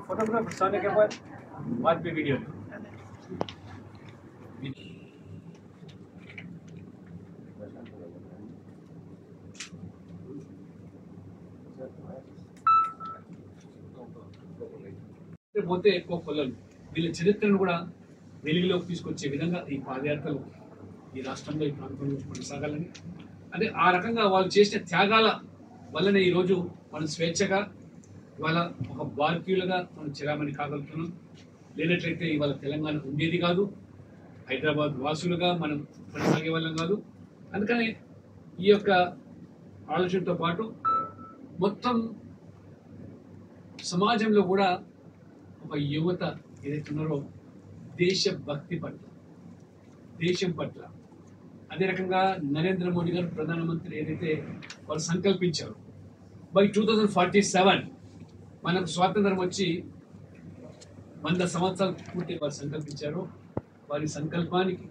Photographer सोने के बाद भी वीडियो పోతే ఎక్కువ కొల్లలు వీళ్ళ చరిత్రను కూడా వెలుగులోకి తీసుకొచ్చే విధంగా ఈ పాదయాత్రలు ఈ రాష్ట్రంలో ఈ ప్రాంతంలో కొనసాగాలని అదే ఆ రకంగా వాళ్ళు చేసిన త్యాగాల వల్లనే ఈరోజు మనం స్వేచ్ఛగా ఇవాళ ఒక భారతీయులుగా మనం చిరామణి కాగలుగుతున్నాం. లేనట్లయితే ఇవాళ తెలంగాణ ఉండేది కాదు, హైదరాబాద్ వాసులుగా మనం కొనసాగే వాళ్ళం కాదు. అందుకని ఈ యొక్క ఆలోచనతో పాటు మొత్తం సమాజంలో కూడా ఒక యువత ఏదైతే ఉన్నారో దేశభక్తి పట్ల, దేశం పట్ల, అదే రకంగా నరేంద్ర మోడీ గారు ప్రధానమంత్రి ఏదైతే వాళ్ళు సంకల్పించారు బై 2047 మనకు స్వాతంత్రం వచ్చి 100 సంవత్సరాలు పూర్తి వారు సంకల్పించారు. వారి సంకల్పానికి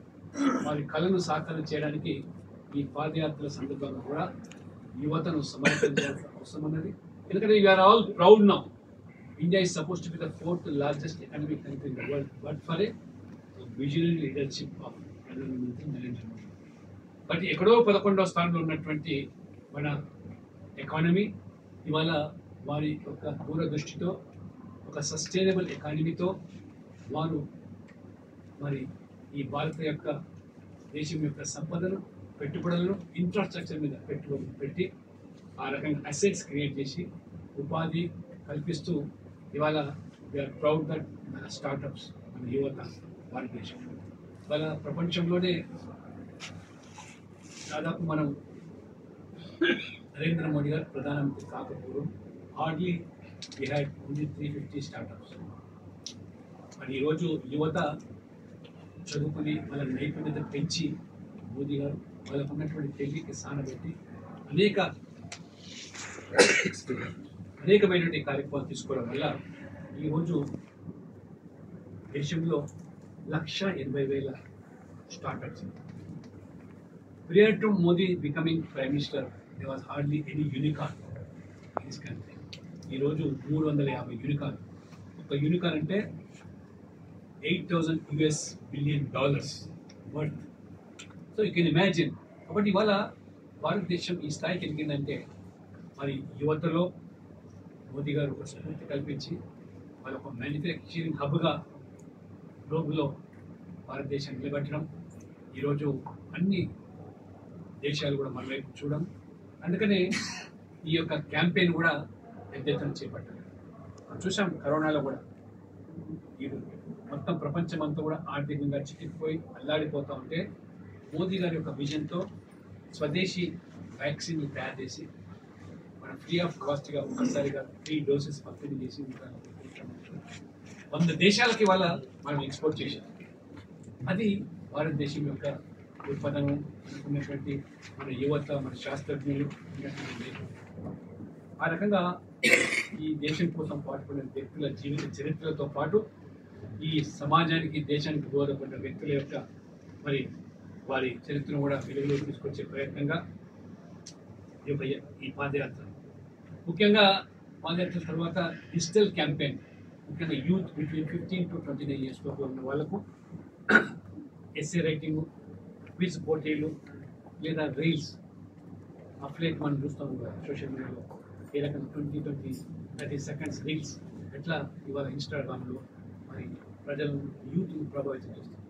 వారి కళను సాకారం చేయడానికి ఈ పాదయాత్రల సందర్భంగా కూడా యువతను సమర్పించాల్సిన అవసరం ఉన్నది. ఎందుకంటే we are all proud now. India is supposed to be the 4th largest economic country in the world, but for a visionary leadership of Pradhanamantri Narendra Modi. But ఎక్కడో 11వ స్థానంలో ఉన్నటువంటి మన ఎకానమీ ఇవాళ వారి యొక్క దూరదృష్టితో ఒక సస్టైనబుల్ ఎకానమీతో వారు మరి ఈ భారత యొక్క దేశం యొక్క సంపదను, పెట్టుబడులను ఇన్ఫ్రాస్ట్రక్చర్ మీద పెట్టుబడులు పెట్టి ఆ రకంగా అసెట్స్ క్రియేట్ చేసి ఉపాధి కల్పిస్తూ ఇవాళ వీఆర్ ప్రౌడ్ దట్ మన స్టార్టప్స్, మన యువత భారతదేశం ఇవాళ ప్రపంచంలోనే దాదాపు మనం నరేంద్ర మోడీ గారు ప్రధానమంత్రి కాకపోవడం hardly we had only 350 startups. మరి ఈరోజు యువత చదువుకుని వాళ్ళ నైపుణ్యత పెంచి మోదీ గారు వాళ్ళకు ఉన్నటువంటి తెలివికి సానబెట్టి అనేకమైనటువంటి కార్యక్రమాలు తీసుకోవడం వల్ల ఈరోజు దేశంలో 1,80,000 startups. Prior to Modi becoming Prime Minister, there was hardly any unicorn in this country. ఈరోజు 350 యూనికార్న్. ఒక యూనికార్న్ అంటే $8,000 billion worth. So you can imagine. కాబట్టి ఇవాళ భారతదేశం ఈ స్థాయికి ఎదిగిందంటే మరి యువతలో మోదీ గారు ఒక స్ఫూర్తి కల్పించి వాళ్ళ ఒక మ్యానుఫ్యాక్చరింగ్ హబ్గా గ్లోబల్లో భారతదేశం నిలబెట్టడం, ఈరోజు అన్ని దేశాలు కూడా మన వైపు చూడడం. అందుకనే ఈ యొక్క క్యాంపెయిన్ కూడా పెద్ద ఎత్తున చేపట్టారు. చూసాం కరోనాలో కూడా ఈ మొత్తం ప్రపంచం అంతా కూడా ఆర్థికంగా చిక్కిపోయి అల్లాడిపోతూ ఉంటే మోదీ గారి యొక్క విజన్తో స్వదేశీ వ్యాక్సిన్ తయారు చేసి మనం ఫ్రీ ఆఫ్ కాస్ట్గా ఒక్కసారిగా 3 డోసెస్ పంపిణీ చేసి 100 దేశాలకి వాళ్ళ మనం ఎక్స్పోర్ట్ చేసాం. అది భారతదేశం యొక్క ఉత్పన్నము అనుకున్నటువంటి మన యువత, మన శాస్త్రజ్ఞులు ఆ రకంగా ఈ దేశం కోసం పాటుపడిన వ్యక్తుల జీవిత చరిత్రలతో పాటు ఈ సమాజానికి, దేశానికి దోహదపడిన వ్యక్తుల యొక్క మరి వారి చరిత్రను కూడా వెలుగులోకి తీసుకొచ్చే ప్రయత్నంగా ఈ పాదయాత్ర, ముఖ్యంగా పాదయాత్ర తర్వాత డిజిటల్ క్యాంపెయిన్, ముఖ్యంగా యూత్ బిట్వీన్ 15 to 29 years లోపు ఉన్న వాళ్ళకు ఎస్ఏ రైటింగ్, క్విజ్ పోటీలు లేదా రీల్స్ అప్లైట్ మనం చూస్తాం సోషల్ మీడియాలో ఏ రకంగా 20-30 సెకండ్స్ రీల్స్ ఎట్లా ఇవాళ ఇన్స్టాగ్రామ్లో మరి ప్రజలు యూత్ను ప్రభావితం చేస్తుంది.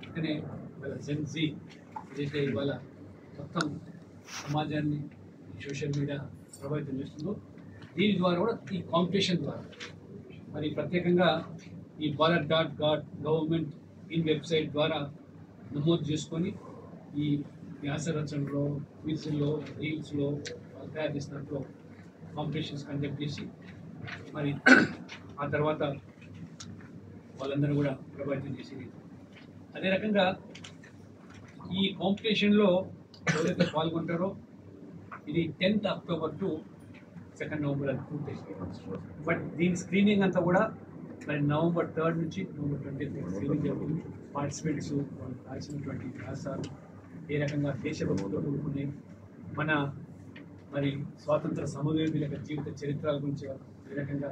అందుకనే ఇవాళ జెన్జీ ఏదైతే ఇవాళ మొత్తం సమాజాన్ని సోషల్ మీడియా ప్రభావితం చేస్తుందో దీని ద్వారా కూడా ఈ కాంపిటీషన్ ద్వారా మరి ప్రత్యేకంగా ఈ bharat.gov ఇన్ వెబ్సైట్ ద్వారా నమోదు చేసుకొని ఈ వ్యాస రచనలో, క్విజ్లో, రీల్స్లో వాళ్ళు తయారు చేసినట్లు కాంపిటీషన్స్ కండక్ట్ చేసి మరి ఆ తర్వాత వాళ్ళందరూ కూడా ప్రభావితం చేసేది. అదే రకంగా ఈ కాంపిటీషన్లో ఎవరైతే పాల్గొంటారో ఇది 10th October to 2nd November అది పూర్తి. బట్ దీని స్క్రీనింగ్ అంతా కూడా మరి November 3rd నుంచి November 20th స్క్రీనింగ్ జరుగుతుంది. పార్టిసిపెంట్స్ వాళ్ళు రాసినటువంటి వ్యాసాలు ఏ రకంగా దేశభక్తితో కూడుకునే మన మరి స్వాతంత్ర సమరయోధుల యొక్క జీవిత చరిత్రల గురించి ఏ రకంగా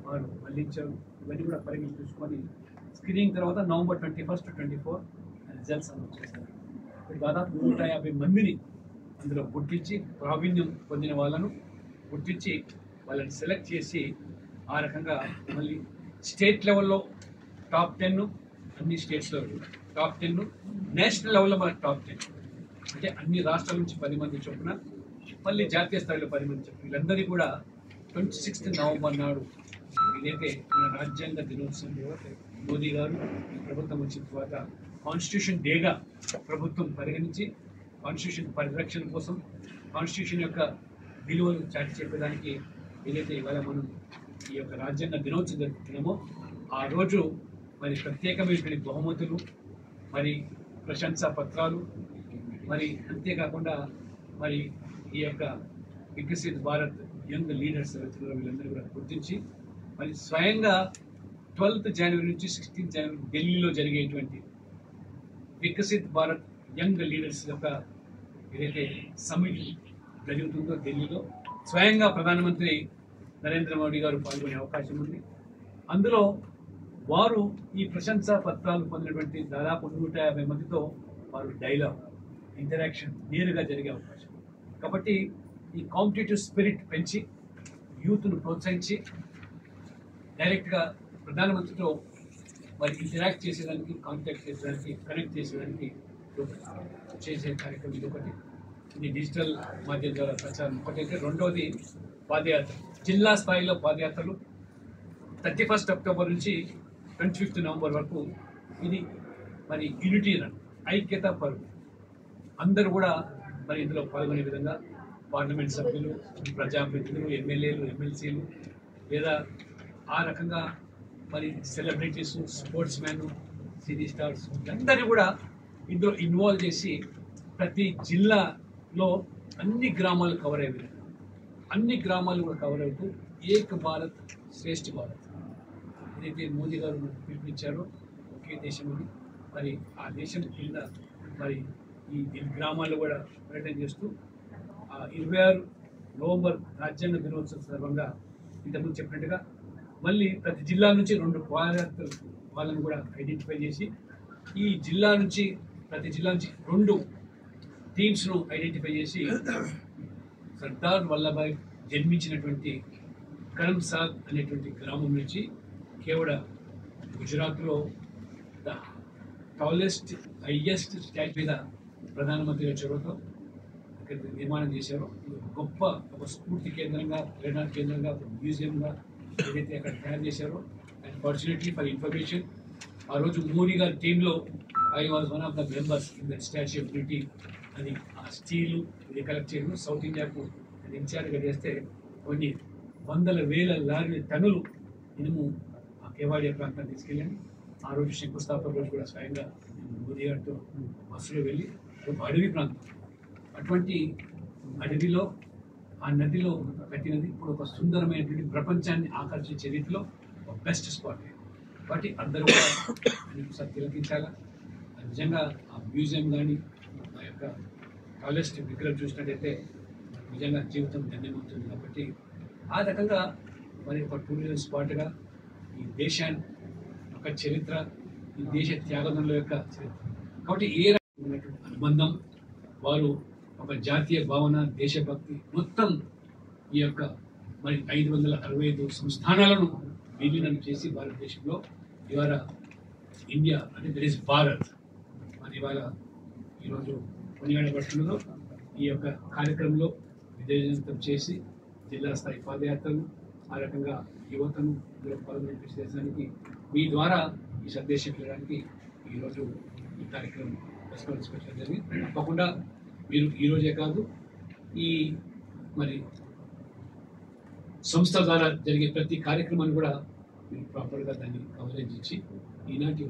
వారు మళ్ళించారు ఇవన్నీ కూడా పరిగణన తీసుకొని స్క్రీనింగ్ తర్వాత November 21 to 24 రిజల్ట్స్ అనౌన్స్ చేశారు. ఇప్పుడు దాదాపు 150 మందిని అందులో గుర్తించి ప్రావీణ్యం పొందిన వాళ్ళను గుర్తించి వాళ్ళని సెలెక్ట్ చేసి ఆ రకంగా మళ్ళీ స్టేట్ లెవెల్లో టాప్ 10 అన్ని స్టేట్స్లో టాప్ 10 నేషనల్ లెవెల్లో మనకు టాప్ 10 అంటే అన్ని రాష్ట్రాల నుంచి 10 మంది చొప్పున మళ్ళీ జాతీయ స్థాయిలో 10 మంది చొప్పున వీళ్ళందరినీ కూడా 26 నవంబర్ నాడు ఇదైతే మన రాజ్యాంగ దినోత్సవం మోదీ గారు ప్రభుత్వం వచ్చిన తర్వాత కాన్స్టిట్యూషన్ డేగా ప్రభుత్వం పరిగణించి కాన్స్టిట్యూషన్ పరిరక్షణ కోసం కాన్స్టిట్యూషన్ యొక్క విలువలు చాటి చెప్పడానికి ఏదైతే ఇవాళ మనం ఈ యొక్క రాజ్యాంగ దినోత్సవం జరుపుతున్నామో ఆ రోజు మరి ప్రత్యేకమైనటువంటి బహుమతులు మరి ప్రశంసా పత్రాలు మరి అంతేకాకుండా మరి ఈ యొక్క వికసిత్ భారత్ యంగ్ లీడర్స్ ఎవరైతున్నారో వీళ్ళందరూ కూడా గుర్తించి మరి స్వయంగా 12th జనవరి నుంచి 16th జనవరి ఢిల్లీలో జరిగేటువంటి వికసిత్ భారత్ యంగ్ లీడర్స్ యొక్క ఏదైతే సమ్మిట్ జరుగుతుందో ఢిల్లీలో స్వయంగా ప్రధానమంత్రి నరేంద్ర మోడీ గారు పాల్గొనే అవకాశం ఉంది. అందులో వారు ఈ ప్రశంసా పత్రాలు పొందినటువంటి దాదాపు 150 మందితో వారు డైలాగ్ ఇంటరాక్షన్ నేరుగా జరిగే అవకాశం. కాబట్టి ఈ కాంపిటేటివ్ స్పిరిట్ పెంచి యూత్ను ప్రోత్సహించి డైరెక్ట్గా ప్రధానమంత్రితో మరి ఇంటరాక్ట్ చేసేదానికి కాంటాక్ట్ చేసేదానికి కనెక్ట్ చేసేదానికి చేసే కార్యక్రమం ఇది ఒకటి. ఇది డిజిటల్ మాధ్యమం ద్వారా ప్రచారం ఒకటైతే రెండవది పాదయాత్ర జిల్లా స్థాయిలో పాదయాత్రలు 31 అక్టోబర్ నుంచి 25 నవంబర్ వరకు ఇది మరి యూనిటీ రన్ ఐక్యత పరుగు అందరూ కూడా మరి ఇందులో పాల్గొనే విధంగా పార్లమెంట్ సభ్యులు ప్రజాప్రతినిధులు ఎమ్మెల్యేలు ఎమ్మెల్సీలు లేదా ఆ రకంగా మరి సెలబ్రిటీస్ స్పోర్ట్స్ మ్యాన్ సినీ స్టార్స్ అందరినీ కూడా ఇందులో ఇన్వాల్వ్ చేసి ప్రతి జిల్లాలో అన్ని గ్రామాలు కవర్ అయ్యే విధంగా అన్ని గ్రామాలు కూడా కవర్ అవుతూ ఏక్ భారత్ శ్రేష్ఠ భారత్ ఏదైతే మోదీ గారు పిలిపించారో ఒకే దేశం అని మరి ఆ దేశం కింద మరి ఈ గ్రామాల్లో కూడా పర్యటన చేస్తూ 26 నవంబర్ రాజ్యాంగ దినోత్సవం సందర్భంగా ఇంతకుముందు చెప్పినట్టుగా మళ్ళీ ప్రతి జిల్లా నుంచి 2 పాదయాత్రలు వాళ్ళని కూడా ఐడెంటిఫై చేసి ఈ జిల్లా నుంచి ప్రతి జిల్లా నుంచి 2 టీమ్స్ను ఐడెంటిఫై చేసి సర్దార్ వల్లభాయ్ జన్మించినటువంటి కరమ్సాద్ అనేటువంటి గ్రామం నుంచి కేవడ గుజరాత్లో ద టాలెస్ట్ హైయెస్ట్ స్టాచ్యూ మీద ప్రధానమంత్రి గారి చొరవతో ఇక్కడ నిర్మాణం చేశారో ఇది గొప్ప ఒక స్ఫూర్తి కేంద్రంగా ప్రేరణ కేంద్రంగా మ్యూజియంగా ఏదైతే అక్కడ తయారు చేశారో అండ్ ఫార్చునేట్లీ ఫర్ ఇన్ఫర్మేషన్ ఆ రోజు మోడీ గారి టీంలో I was one of the members in that statue of unity అని ఆ స్టీలు ఇది కలెక్ట్ చేయడం సౌత్ ఇండియాకు అది ఇన్ఛార్జ్గా చేస్తే కొన్ని వందల వేల లారీల టన్నులు ఇనుము ఆ కేవాడియా ప్రాంతాన్ని తీసుకెళ్ళాను. ఆ రోజు శంకుస్థాపన రోజు కూడా స్వయంగా మోదీ గారితో బస్సులో వెళ్ళి ఒక అడవి ప్రాంతం అటువంటి అడవిలో ఆ నదిలో కట్టినది ఇప్పుడు ఒక సుందరమైనటువంటి ప్రపంచాన్ని ఆకర్షించే రీతిలో ఒక బెస్ట్ స్పాట్ కాబట్టి అందరూ కూడా ఒకసారి తిలకించాలా. నిజంగా ఆ మ్యూజియం కానీ ఆ యొక్క టాలెస్ట్ విగ్రహం చూసినట్టయితే నిజంగా జీవితం ధన్యమవుతుంది. కాబట్టి ఆ రకంగా మరి ఒక టూరిజం స్పాట్గా ఈ దేశాన్ని ఒక చరిత్ర ఈ దేశ త్యాగదంలో యొక్క చరిత్ర కాబట్టి ఏ రకమైనటువంటి అనుబంధం వారు ఒక జాతీయ భావన దేశభక్తి మొత్తం ఈ యొక్క మరి 565 సంస్థానాలను విలీనం చేసి భారతదేశంలో ఇవాళ ఇండియా అంటే దట్ ఈస్ భారత్ మరి ఇవాళ ఈరోజు కొనియాడబడుతున్నదో ఈ యొక్క కార్యక్రమంలో విజయవంతం చేసి జిల్లా స్థాయి పాదయాత్రలు ఆ రకంగా యువతను ఇందులో పాల్గొనే దేశానికి మీ ద్వారా ఈ సందేశం చేయడానికి ఈరోజు ఈ కార్యక్రమం స్పెషల్ జరిగింది. తప్పకుండా మీరు ఈరోజే కాదు ఈ మరి సంస్థ ద్వారా జరిగే ప్రతి కార్యక్రమాన్ని కూడా మీరు ప్రాపర్గా దాన్ని కవరేజ్ ఇచ్చి ఈనాటి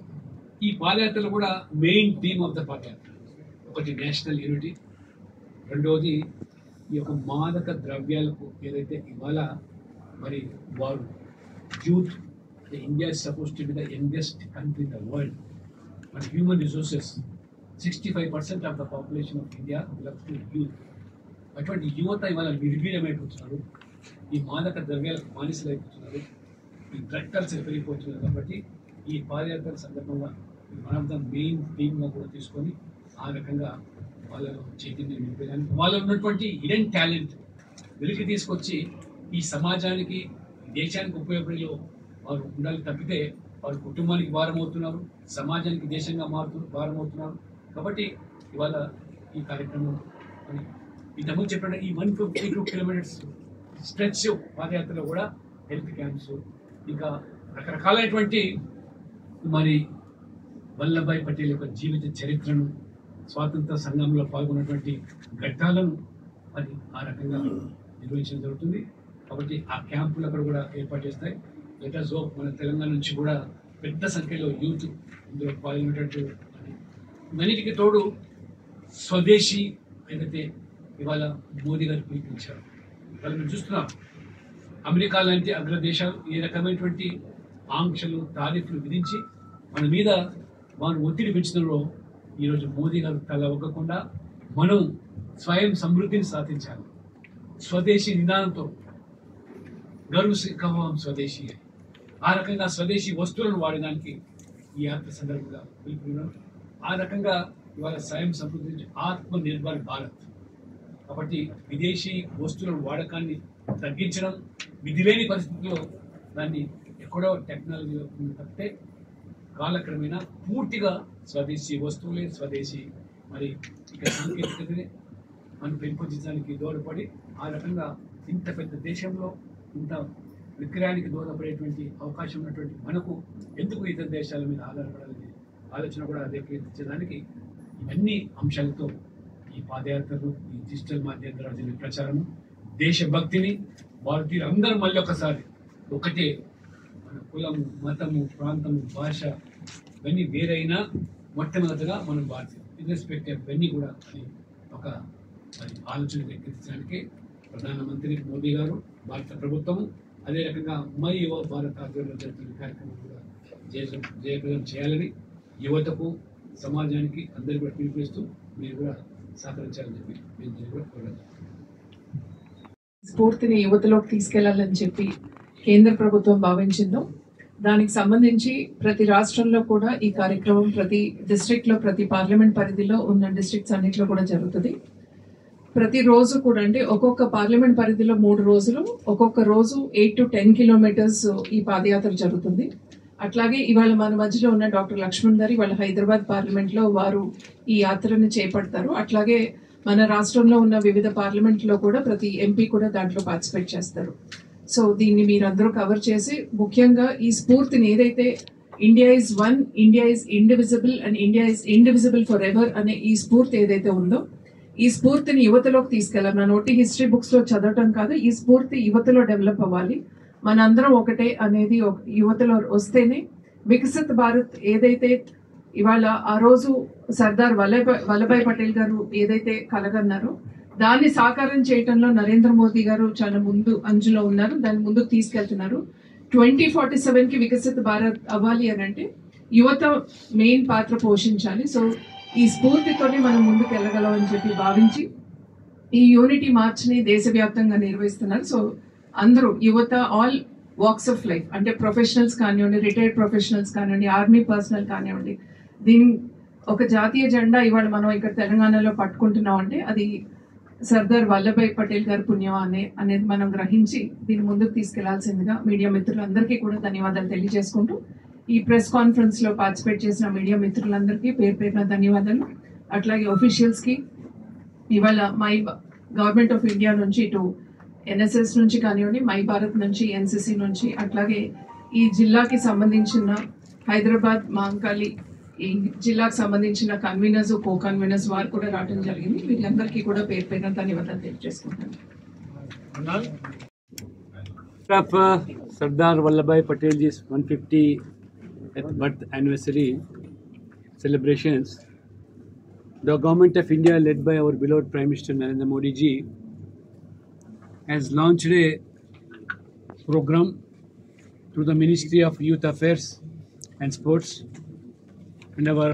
ఈ పాదయాత్రలు కూడా మెయిన్ థీమ్ ఆఫ్ ద పాదయాత్ర ఒకటి నేషనల్ యూనిటీ, రెండవది ఈ యొక్క మాదక ద్రవ్యాలకు ఏదైతే ఇవాళ మరి వారు youth India is suppose to be the youngest country in the world but human resources 65% of the population of India belongs to youth. అటువంటి యువత ఇవాళ నిర్వీర్యమైపోతున్నారు, ఈ మాదక ద్రవ్యాలకు బానిసలు అయిపోతున్నారు, ఈ డ్రగ్ కల్చర్ పెరిగిపోతున్నారు. కాబట్టి ఈ పాదయాత్ర సందర్భంగా వన్ ఆఫ్ ద మెయిన్ థీమ్గా కూడా తీసుకొని ఆ రకంగా వాళ్ళలో చైతన్యం నింపేదానికి వాళ్ళలో ఉన్నటువంటి హిడెన్ టాలెంట్ వెలికి తీసుకొచ్చి ఈ సమాజానికి దేశానికి ఉపయోగపడేలో వారు ఉండాలి తప్పితే వారు కుటుంబానికి భారం అవుతున్నారు, సమాజానికి దేశంగా భారం అవుతున్నారు. కాబట్టి ఇవాళ ఈ కార్యక్రమం ఇంతకుముందు చెప్పిన ఈ 152 కిలోమీటర్స్ స్ట్రెచ్ పాదయాత్రలో కూడా హెల్త్ క్యాంప్స్, ఇంకా రకరకాలైనటువంటి మరి వల్లభాయ్ పటేల్ యొక్క జీవిత చరిత్రను, స్వాతంత్ర సంగ్రామంలో పాల్గొన్నటువంటి ఘట్టాలను మరి ఆ రకంగా నిర్వహించడం జరుగుతుంది. కాబట్టి ఆ క్యాంపులు అక్కడ కూడా ఏర్పాటు చేస్తాయి. లెటర్స్ హోప్ మన తెలంగాణ నుంచి కూడా పెద్ద సంఖ్యలో యూత్ ఇందులో పాల్గొనేటట్టు మన్నిటికి తోడు స్వదేశీ ఏదైతే ఇవాళ మోదీ గారు పిలిపించారు. వాళ్ళు మేము చూస్తున్నాం అమెరికా లాంటి అగ్రదేశాలు ఏ రకమైనటువంటి ఆంక్షలు తారీఫ్లు విధించి మన మీద వారు ఒత్తిడి పెంచుతున్నారో ఈరోజు మోదీ గారు తల ఒగ్గకుండా మనం స్వయం సమృద్ధిని సాధించాలి. స్వదేశీ నిదానంతో గర్వ్ సే కహాం స్వదేశీ అని ఆ రకంగా స్వదేశీ వస్తువులను వాడడానికి ఈ యాత్ర సందర్భంగా పిలుపున్నారు. ఆ రకంగా ఇవాళ స్వయం సమృద్ధి ఆత్మ నిర్భర్ భారత్. కాబట్టి విదేశీ వస్తువుల వాడకాన్ని తగ్గించడం, విధి లేని పరిస్థితుల్లో దాన్ని ఎక్కడో టెక్నాలజీ తప్పితే కాలక్రమేణా పూర్తిగా స్వదేశీ వస్తువులే స్వదేశీ మరి ఇక సాంకేతికతనే మనం పెంపొందించడానికి దోహదపడి ఆ రకంగా ఇంత పెద్ద దేశంలో ఇంత విక్రయానికి దోహదపడేటువంటి అవకాశం ఉన్నటువంటి మనకు ఎందుకు ఇతర దేశాల మీద ఆధారపడాలని ఆలోచన కూడా రేకెత్తించడానికి ఇవన్నీ అంశాలతో ఈ పాదయాత్రలు, ఈ డిజిటల్ మాధ్యమాల ప్రచారము, దేశభక్తిని భారతీయులు అందరూ మళ్ళీ ఒకసారి ఒకటే, మన కులము, మతము, ప్రాంతము, భాష ఇవన్నీ వేరైనా మొట్టమొదటిగా మనం భారతీయులు ఇర్రెస్పెక్టివ్ ఇవన్నీ కూడా అని ఒక మరి ఆలోచన రేకెత్తించడానికి ప్రధానమంత్రి మోదీ గారు, భారత ప్రభుత్వము అదే రకంగా మై యువ భారత్ ఆధ్వర్యంలో జరుగుతున్న కార్యక్రమం కూడా జయప్రదం చేయాలని యువతకు, సమాజానికి అందరికీ కూడా పిలుపునిస్తూ మీరు కూడా సహకరించాలని చెప్పి మేము కూడా కోరాలి. స్ఫూర్తిని యువతలోకి తీసుకెళ్లాలని చెప్పి కేంద్ర ప్రభుత్వం భావించిందో దానికి సంబంధించి ప్రతి రాష్ట్రంలో కూడా ఈ కార్యక్రమం ప్రతి డిస్ట్రిక్ట్ లో, ప్రతి పార్లమెంట్ పరిధిలో ఉన్న డిస్ట్రిక్ట్స్ అన్నింటిలో కూడా జరుగుతుంది. ప్రతి రోజు కూడా అంటే ఒక్కొక్క పార్లమెంట్ పరిధిలో 3 రోజులు, ఒక్కొక్క రోజు 8 to 10 కిలోమీటర్స్ ఈ పాదయాత్ర జరుగుతుంది. అట్లాగే ఇవాళ మన మధ్యలో ఉన్న డాక్టర్ లక్ష్మణ్ గారి వాళ్ళ హైదరాబాద్ పార్లమెంట్ లో వారు ఈ యాత్రను చేపడతారు. అట్లాగే మన రాష్ట్రంలో ఉన్న వివిధ పార్లమెంట్ లో కూడా ప్రతి ఎంపీ కూడా దాంట్లో పార్టిసిపేట్ చేస్తారు. సో దీన్ని మీరందరూ కవర్ చేసి ముఖ్యంగా ఈ స్ఫూర్తిని ఏదైతే India is one, India is indivisible and India is indivisible for ever అనే ఈ స్ఫూర్తి ఏదైతే ఉందో ఈ స్ఫూర్తిని యువతలోకి తీసుకెళ్లాలి. మన నోటి హిస్టరీ బుక్స్ లో చదవటం కాదు, ఈ స్ఫూర్తి యువతలో డెవలప్ అవ్వాలి. మనందరం ఒకటే అనేది యువతలో వస్తేనే వికసిత్ భారత్ ఏదైతే ఇవాళ ఆ రోజు సర్దార్ వల్లభాయ్ పటేల్ గారు ఏదైతే కలగన్నారో దాన్ని సాకారం చేయటంలో నరేంద్ర మోదీ గారు చాలా ముందు అంచులో ఉన్నారు, దాన్ని ముందుకు తీసుకెళ్తున్నారు. 2047 కి వికసిత్ భారత్ అవ్వాలి అని అంటే యువత మెయిన్ పాత్ర పోషించాలి. సో ఈ స్ఫూర్తితోనే మనం ముందుకు వెళ్ళగలం అని చెప్పి భావించి ఈ యూనిటీ మార్చ్ ని దేశవ్యాప్తంగా నిర్వహిస్తున్నారు. సో అందరూ యువత, ఆల్ వాక్స్ ఆఫ్ లైఫ్ అంటే ప్రొఫెషనల్స్ కానివ్వండి, రిటైర్డ్ ప్రొఫెషనల్స్ కానివ్వండి, ఆర్మీ పర్సనల్ కానివ్వండి, దీని ఒక జాతీయ జెండా ఇవాళ మనం ఇక్కడ తెలంగాణలో పట్టుకుంటున్నాం అంటే అది సర్దార్ వల్లభాయ్ పటేల్ గారి పుణ్యం అనేది మనం గ్రహించి దీన్ని ముందుకు తీసుకెళ్లాల్సిందిగా మీడియా మిత్రులందరికీ కూడా ధన్యవాదాలు తెలియజేసుకుంటూ ఈ ప్రెస్ కాన్ఫరెన్స్ లో పార్టిసిపేట్ చేసిన మీడియా మిత్రులందరికీ పేరు పేరున ధన్యవాదాలు. అట్లాగే ఆఫీషియల్స్ కి ఇవాళ మై గవర్నమెంట్ ఆఫ్ ఇండియా నుంచి ఇటు ఎన్ఎస్ఎస్ నుంచి కానివ్వండి, మై భారత్ నుంచి, ఎన్సిసి నుంచి, అట్లాగే ఈ జిల్లాకి సంబంధించిన హైదరాబాద్, మహంకాళి ఈ జిల్లాకు సంబంధించిన కన్వీనర్స్, కో కన్వీనర్స్ వారు కూడా రావడం జరిగింది. వీళ్ళందరికీ కూడా పేరు పేరున ధన్యవాదాలు తెలియజేసుకుంటాను. Sardar Vallabhbhai Patel జీ's 150th birth anniversary celebrations, the government of India led by our beloved Prime Minister Narendra Modi ji has launched a program through the Ministry of Youth Affairs and Sports, and our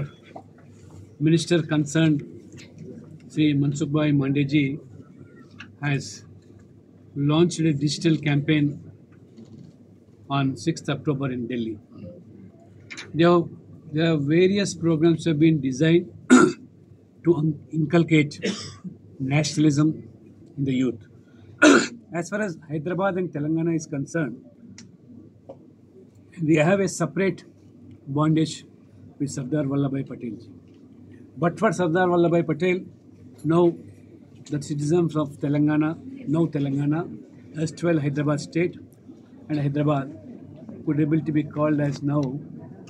minister concerned Sri Mansukh Bhai Mandey ji has launched a digital campaign on 6th October in Delhi. There are various programs have been designed to inculcate nationalism in the youth. As far as Hyderabad and Telangana is concerned, we have a separate bondage with Sardar Vallabhbhai Patel. But for Sardar Vallabhbhai Patel, now the citizens of Telangana, erstwhile Hyderabad state, and Hyderabad could able to be called as now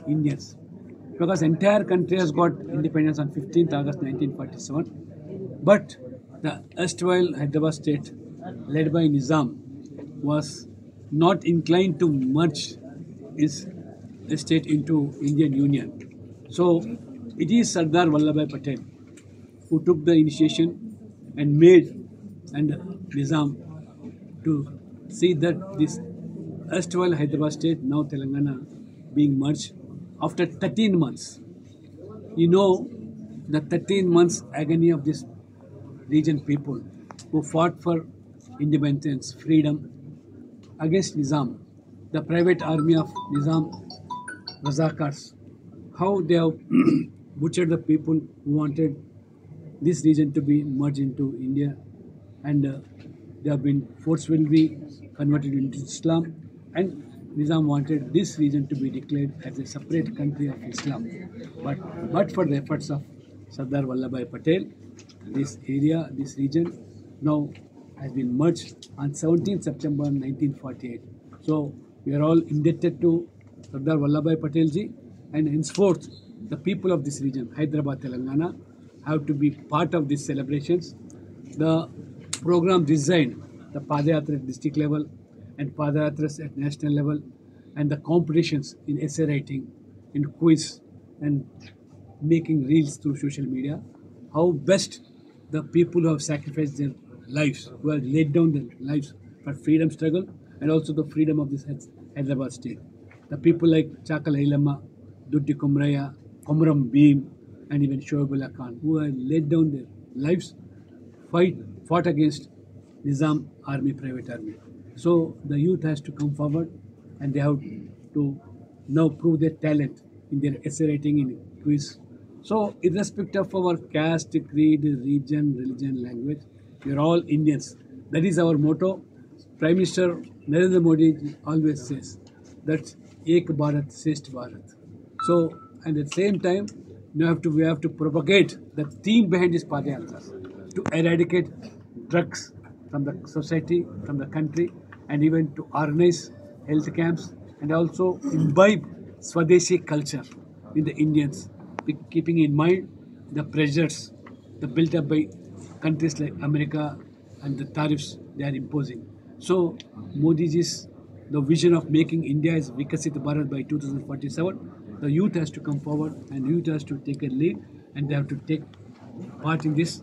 Indians. Because entire country has got independence on 15th August 1947, but the erstwhile Hyderabad state, led by Nizam, was not inclined to merge its state into Indian Union. So it is Sardar Vallabhbhai Patel who took the initiation and made and Nizam to see that this erstwhile Hyderabad state, now Telangana, being merged after 13 months. You know the 13 months agony of this region people who fought for independence, freedom against Nizam, the private army of Nizam, Razakars, how they have butchered the people who wanted this region to be merged into India, and they have been forcefully converted into Islam, and Nizam wanted this region to be declared as a separate country of Islam. But for the efforts of Sardar Vallabhbhai Patel, this area, this region now has been merged on 17 September 1948. So we are all indebted to Sardar Vallabhbhai Patel ji, and henceforth the people of this region, Hyderabad, Telangana, have to be part of these celebrations. The program designed, the Padayatra at district level and Padayatras at national level, and the competitions in essay writing, in quiz, and making reels through social media, how best the people who have sacrificed their lives, who have laid down their lives for freedom struggle and also the freedom of this Hyderabad state. The people like Chakal Ailamma, Duddi Kumraya, Komram Bhim, and even Shoaibullah Khan, who have laid down their lives, fought against Nizam army, private army. So the youth has to come forward and they have to now prove their talent in their essay writing, in quiz. So irrespective of our caste, creed, region, religion, language, we are all Indians. That is our motto. Prime Minister Narendra Modi always says that Ek Bharat, Shrestha Bharat. So and at the same time, we have to propagate the theme behind this Padayatras to eradicate drugs from the society, from the country, and even to organize health camps and also imbibe Swadeshi culture in the Indians, keeping in mind the pressures built up by countries like America and the tariffs they are imposing. So Modi ji's the vision of making India as Vikasit Bharat by 2047, the youth has to come forward and youth has to take a lead, and they have to take part in this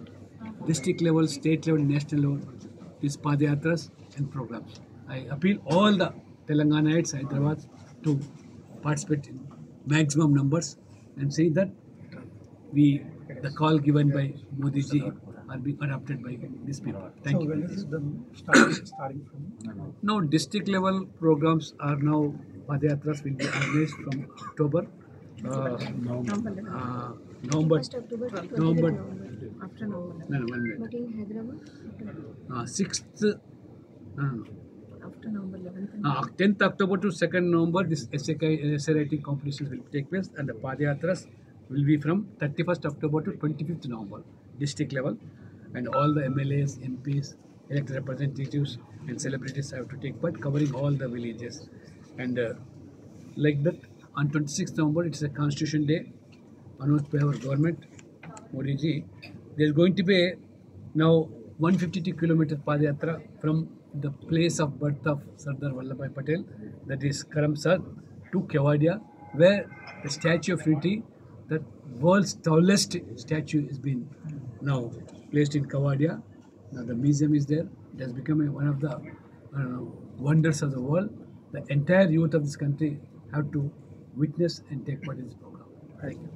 district level, state level, national level, these Padayatras and programs. I appeal all the Telanganaites, Hyderabad, to participate in maximum numbers and say that the call given by Modi ji are being adopted by these people. Thank you. When is the starting from? Now, district level programs are now, Padayatras will be organized from October. November. First October to 20th November. November. After November. No, 1 minute. But in Hyderabad, 6th. after November 11th. 10th October to 2nd November, this essay writing competitions will take place, and the Padayatras will be from 31st October to 25th November, district level, and all the MLAs, MPs, elected representatives, and celebrities have to take part, covering all the villages. And like that, on 26th November, it's a Constitution Day, announced by our government, Modi ji. There's going to be a now 152 kilometer Padayatra from the place of birth of Sardar Vallabhbhai Patel, that is Karamsad, to Kewadia, where the Statue of Unity, the world's tallest statue, has been now placed in Kewadia. Now the museum is there. It has become one of the wonders of the world. The entire youth of this country have to witness and take part in this program. Thank you.